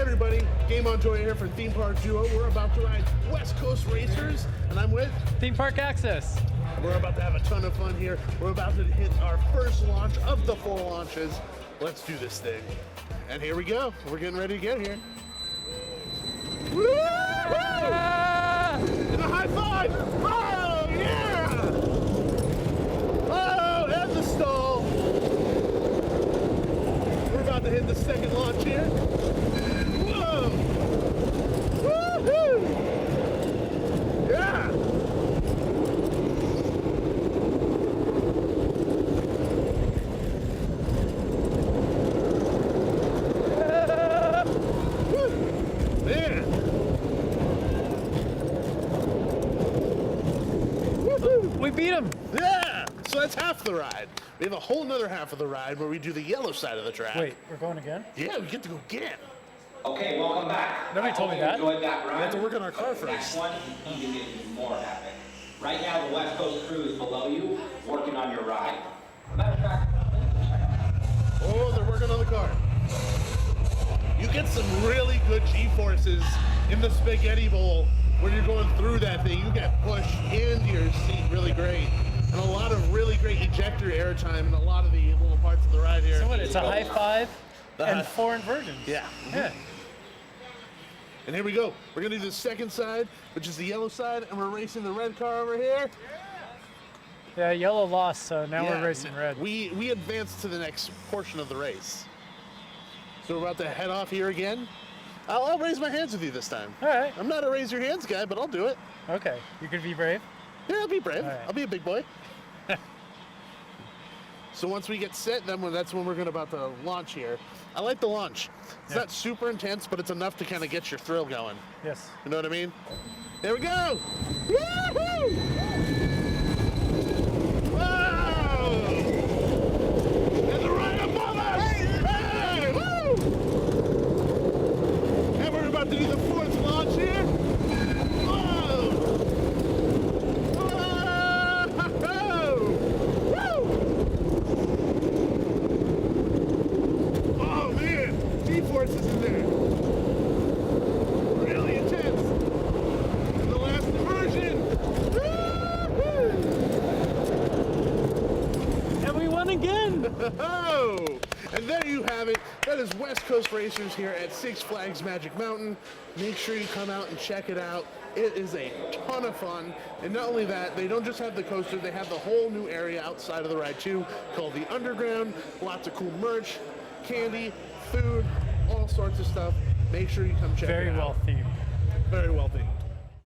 everybody, Game On Joy here for Theme Park Duo. We're about to ride West Coast Racers, and I'm with Theme Park Access. We're about to have a ton of fun here. We're about to hit our first launch of the 4 launches. Let's do this thing. And here we go. We're getting ready to get here. Woo-hoo! And a high five! Oh, yeah! Oh, and the stall. We're about to hit the second launch here. Whoa! Woo-hoo! Yeah! Man! We beat him. Yeah! So that's half the ride. We have a whole nother half of the ride where we do the yellow side of the track. Wait, we're going again? Yeah, we get to go again. Okay, welcome back. Nobody told me that. Enjoyed that run. We have to work on our car The next first. one is even getting more epic. Right now, the West Coast crew is below you, working on your ride. Matter of fact, Oh, they're working on the car. You get some really good G-forces in the spaghetti bowl when you're going through that thing. You get pushed into your seat really great. And a lot of really great ejector airtime in a lot of the little parts of the ride here. So what, it's a high five and high- 4 inversions. Yeah. Yeah. And here we go. We're gonna do the second side, which is the yellow side, and we're racing the red car over here. Yeah, yellow lost, so now Yeah, we're racing red. We advanced to the next portion of the race. So we're about to head off here again. I'll raise my hands with you this time. All right. I'm not a raise your hands guy, but I'll do it. Okay. You could be brave. Yeah, I'll be brave. All right. I'll be a big boy. So once we get set, that's when we're about to launch here. I like the launch. It's Yeah. not super intense, but it's enough to kind of get your thrill going. Yes. You know what I mean? Here we go! Woo-hoo! Wow! And the right above us! Hey! Woo! And we're about to do the 4th launch here. Whoa! Whoa! Woo! Oh man! G-forces in there. Really intense. And the last inversion. Woo-hoo! And we won again. Oh! And there you have it. That is West Coast Racers here at Six Flags Magic Mountain. Make sure you come out and check it out. It is a ton of fun. And not only that, they don't just have the coaster, they have the whole new area outside of the ride too, called the Underground. Lots of cool merch, candy, food, all sorts of stuff. Make sure you come check Very it out. well themed. Very well themed.